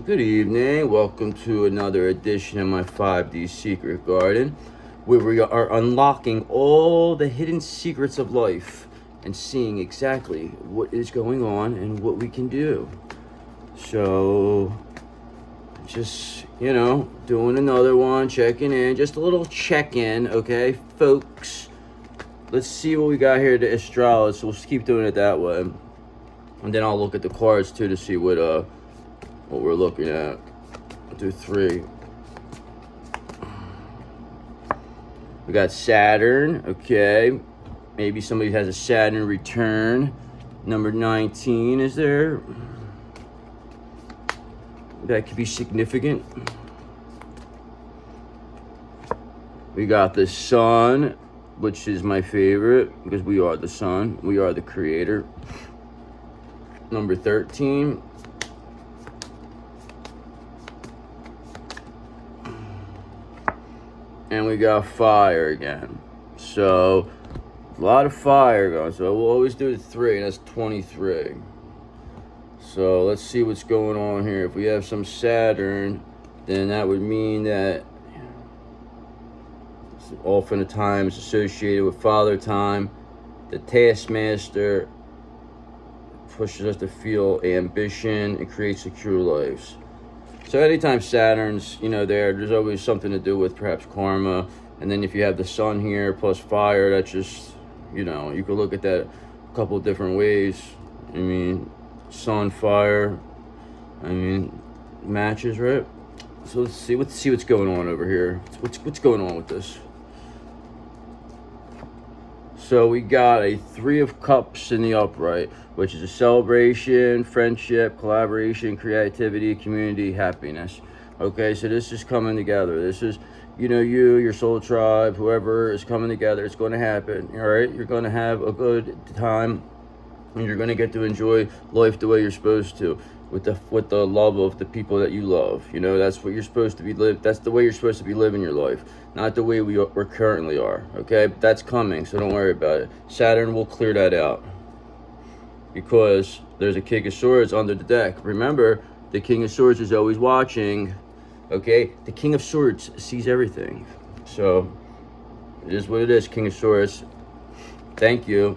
Good evening. Welcome to another edition of my 5D Secret Garden, where we are unlocking all the hidden secrets of life and seeing exactly what is going on and what we can do. So, just, doing another one, checking in, just a little check-in, okay, folks? Let's see what we got here to astrology, so we'll just keep doing it that way. And then I'll look at the cards, too, to see what we're looking at. I'll do 3. We got Saturn, okay. Maybe somebody has a Saturn return. Number 19 is there. That could be significant. We got the Sun, which is my favorite because we are the Sun. We are the creator. Number 13. And we got fire again. So, a lot of fire going. So, we'll always do the 3, and that's 23. So, let's see what's going on here. If we have some Saturn, then that would mean that oftentimes associated with father time, the taskmaster pushes us to feel ambition and create secure lives. So anytime Saturn's, there's always something to do with perhaps karma. And then if you have the Sun here plus fire, that's just, you could look at that a couple of different ways. I mean, Sun, fire, matches, right? So let's see what's going on over here. What's going on with this? So we got a 3 of Cups in the upright, which is a celebration, friendship, collaboration, creativity, community, happiness. Okay, so this is coming together. This is, your soul tribe, whoever is coming together. It's going to happen, all right? You're going to have a good time, and you're going to get to enjoy life the way you're supposed to, with the love of the people that you love. That's what you're supposed to be that's the way you're supposed to be living your life, not the way we currently are, okay? But that's coming, so don't worry about it. Saturn will clear that out because there's a King of Swords under the deck. Remember, the King of Swords is always watching, okay? The King of Swords sees everything. So it is what it is, King of Swords. Thank you.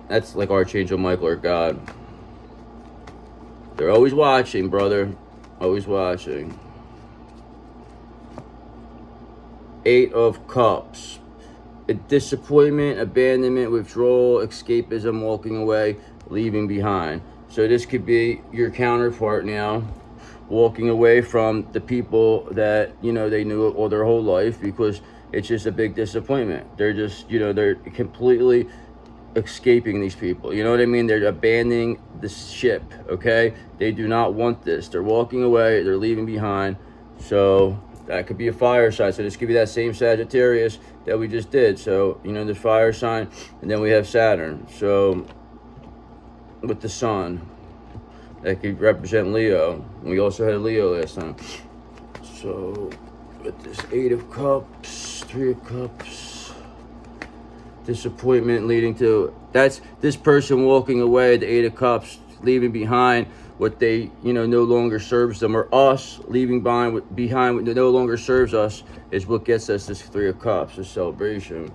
That's like Archangel Michael or God. They're always watching, brother. Always watching. 8 of Cups. A disappointment, abandonment, withdrawal, escapism, walking away, leaving behind. So this could be your counterpart now, walking away from the people that, they knew all their whole life because it's just a big disappointment. They're just, they're completely escaping these people. You know what I mean? They're abandoning the ship, okay? They do not want this. They're walking away. They're leaving behind. So that could be a fire sign. So this could be that same Sagittarius that we just did. So, the fire sign. And then we have Saturn. So with the Sun, that could represent Leo. We also had a Leo last time. So with this 8 of Cups, 3 of Cups, disappointment leading to, that's this person walking away, the 8 of Cups, leaving behind what they, no longer serves them, or us leaving behind what no longer serves us is what gets us this 3 of Cups, this celebration.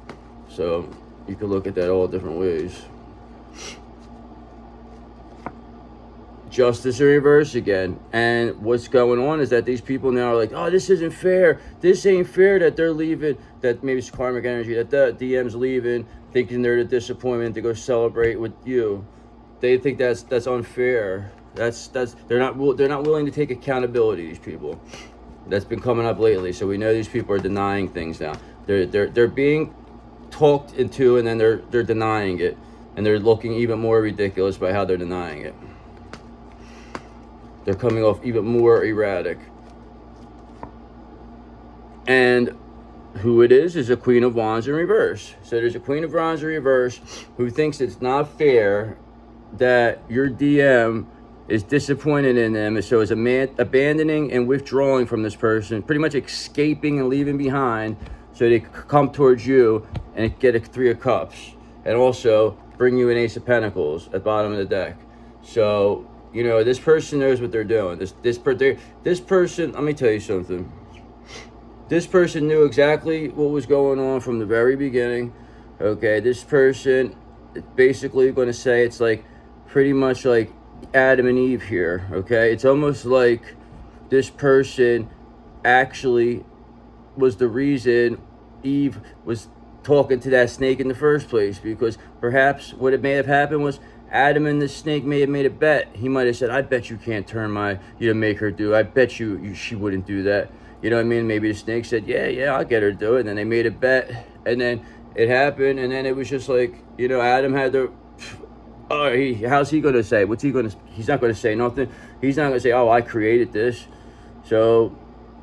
So you can look at that all different ways. Justice in reverse again. And what's going on is that these people now are like, oh, this isn't fair. This ain't fair that they're leaving, that maybe it's karmic energy, that the DM's leaving, thinking they're the disappointment to go celebrate with you. They think that's unfair. They're not willing to take accountability, these people. That's been coming up lately. So we know these people are denying things now. They're being talked into, and then they're denying it. And they're looking even more ridiculous by how they're denying it. They're coming off even more erratic. And who it is a Queen of Wands in reverse. So there's a Queen of Wands in reverse who thinks it's not fair that your DM is disappointed in them. So is abandoning and withdrawing from this person, pretty much escaping and leaving behind so they come towards you and get a 3 of Cups. And also bring you an Ace of Pentacles at the bottom of the deck. So You know, this person knows what they're doing. This person, let me tell you something. This person knew exactly what was going on from the very beginning. Okay, this person basically going to say it's like pretty much like Adam and Eve here. Okay, it's almost like this person actually was the reason Eve was talking to that snake in the first place, because perhaps what it may have happened was Adam and the snake may have made a bet. He might have said, I bet you can't turn my, you know, make her do, I bet you she wouldn't do that. You know what I mean? Maybe the snake said, yeah, I'll get her to do it. And then they made a bet, and then it happened, and then it was just like, you know, Adam had to, oh, how's he going to say? What's he going to, he's not going to say nothing. He's not going to say, oh, I created this. So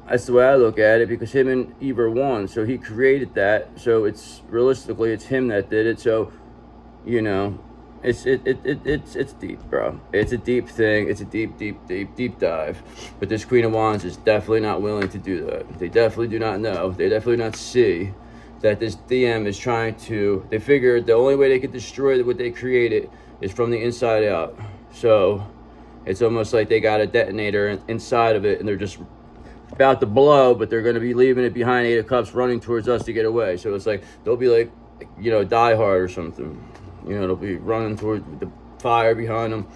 that's the way I look at it, because him and Eve are one. So he created that. So it's realistically, it's him that did it. So, you know, it's deep, bro. It's a deep thing. It's a deep dive. But this Queen of Wands is definitely not willing to do that. They definitely do not know. They definitely not see that this DM is trying to. They figured the only way they could destroy what they created is from the inside out. So it's almost like they got a detonator inside of it, and they're just about to blow, but they're going to be leaving it behind, Eight of Cups, running towards us to get away. So it's like they'll be like, you know, Die Hard or something. You know, they'll be running towards the fire behind them.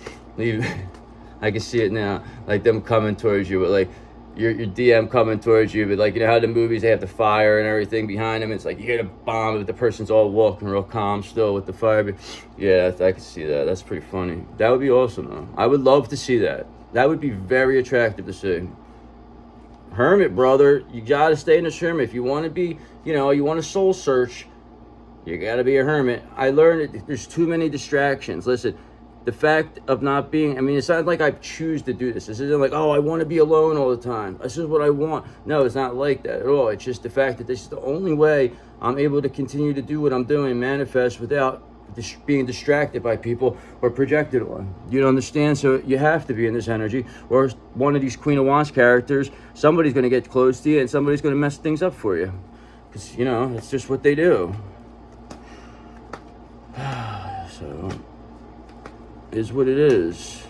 I can see it now, like them coming towards you, but like your DM coming towards you, but like, you know how the movies, they have the fire and everything behind them. It's like you hear the bomb, but the person's all walking real calm still with the fire. But yeah, I can see that. That's pretty funny. That would be awesome, though. I would love to see that. That would be very attractive to see. Hermit, brother, you gotta stay in this hermit. If you want to be, you know, you want to soul search, you gotta be a hermit. I learned that there's too many distractions. Listen, the fact of not being, I mean, it's not like I choose to do this. This isn't like, oh, I want to be alone all the time. This is what I want. No, it's not like that at all. It's just the fact that this is the only way I'm able to continue to do what I'm doing, manifest, without being distracted by people or projected on. You don't understand? So you have to be in this energy, or one of these Queen of Wands characters, somebody's going to get close to you and somebody's going to mess things up for you, because, you know, it's just what they do. So is what it is,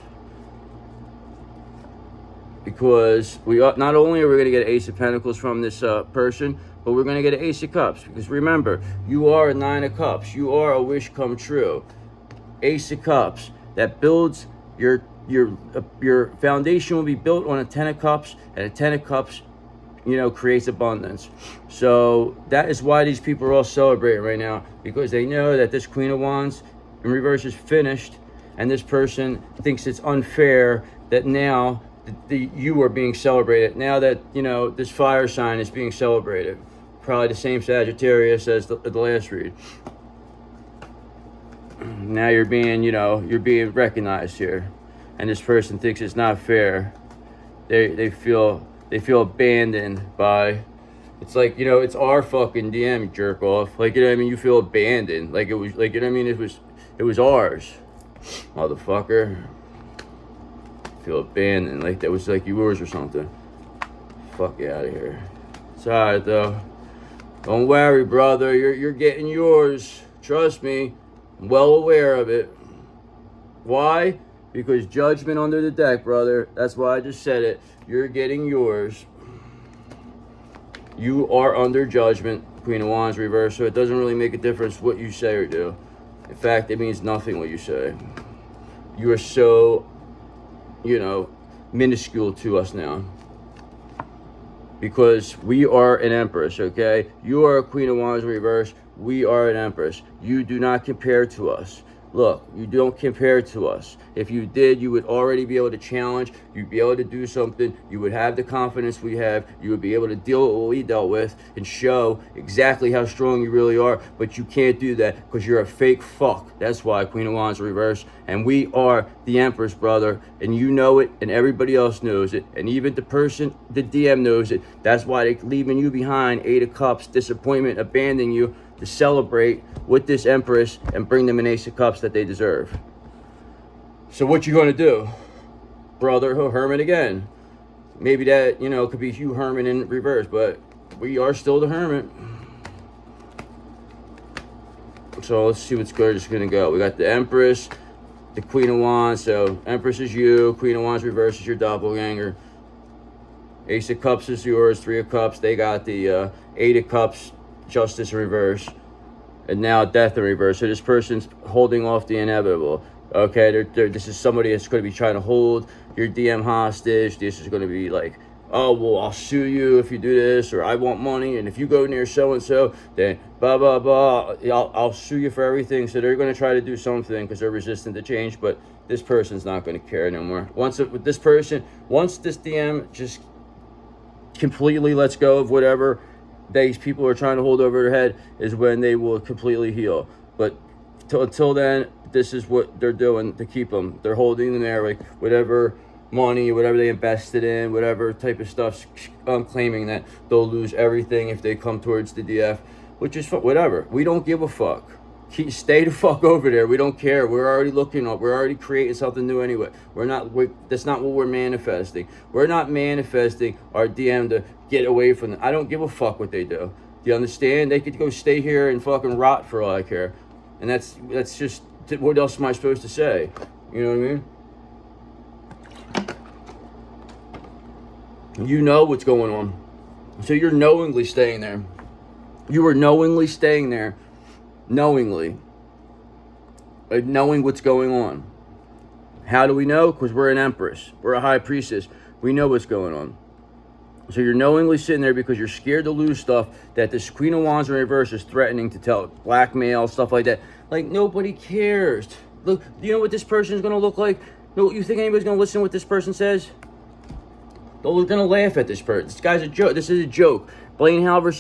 because we are, not only are we going to get Ace of Pentacles from this person, but we're going to get an Ace of Cups, because remember, you are a Nine of Cups. You are a wish come true. Ace of Cups, that builds your foundation will be built on a Ten of Cups, and a Ten of Cups, you know, creates abundance. So that is why these people are all celebrating right now, because they know that this Queen of Wands in reverse is finished, and this person thinks it's unfair that now you are being celebrated. Now that, you know, this fire sign is being celebrated. Probably the same Sagittarius as the last read. Now you're being, you know, you're being recognized here, and this person thinks it's not fair. They feel abandoned by. It's like, you know, it's our fucking DM, jerk off. Like, you know what I mean? You feel abandoned. Like it was, like, you know what I mean? It was ours, motherfucker. Feel abandoned, like that was like yours or something. Fuck you out of here. It's alright though. Don't worry, brother. You're getting yours. Trust me. I'm well aware of it. Why? Because judgment under the deck, brother. That's why I just said it. You're getting yours. You are under judgment, Queen of Wands reverse, so it doesn't really make a difference what you say or do. In fact, it means nothing what you say. You are so, you know, minuscule to us now, because we are an Empress, okay? You are a Queen of Wands reverse. We are an Empress. You do not compare to us. Look, you don't compare to us. If you did, you would already be able to challenge. You'd be able to do something. You would have the confidence we have. You would be able to deal with what we dealt with and show exactly how strong you really are. But you can't do that because you're a fake fuck. That's why Queen of Wands reverse. And we are the Empress, brother. And you know it, and everybody else knows it. And even the person, the DM knows it. That's why they're leaving you behind. Eight of Cups, disappointment, abandoning you, to celebrate with this Empress and bring them an Ace of Cups that they deserve. So what you going to do, brother? Hermit again. Maybe that, you know, could be you Hermit in reverse, but we are still the Hermit. So let's see what's good. Just going to go. We got the Empress, the Queen of Wands. So Empress is you, Queen of Wands reverse is your doppelganger. Ace of Cups is yours, Three of Cups. They got the Eight of Cups, Justice in reverse. And now Death in reverse. So this person's holding off the inevitable. Okay, this is somebody that's going to be trying to hold your DM hostage. This is going to be like, oh, well, I'll sue you if you do this, or I want money, and if you go near so-and-so, then blah, blah, blah, I'll sue you for everything. So they're going to try to do something because they're resistant to change, but this person's not going to care no more. Once this DM just completely lets go of whatever these people are trying to hold over their head, is when they will completely heal. But until then, this is what they're doing to keep them. They're holding them there, like whatever money, whatever they invested in, whatever type of stuff, claiming that they'll lose everything if they come towards the DF, which is whatever. We don't give a fuck. Stay the fuck over there. We don't care. We're already looking up. We're already creating something new anyway. That's not what we're manifesting. We're not manifesting our DM to get away from them. I don't give a fuck what they do. Do you understand? They could go stay here and fucking rot for all I care. And that's just, what else am I supposed to say? You know what I mean? You know what's going on. So you're knowingly staying there. You are knowingly staying there. Knowingly. Like knowing what's going on. How do we know? Because we're an Empress. We're a High Priestess. We know what's going on. So you're knowingly sitting there because you're scared to lose stuff that this Queen of Wands in reverse is threatening to tell. Blackmail, stuff like that. Like, nobody cares. Look, do you know what this person is going to look like? No, you think anybody's going to listen to what this person says? They're going to laugh at this person. This guy's a joke. This is a joke. Blaine Halverson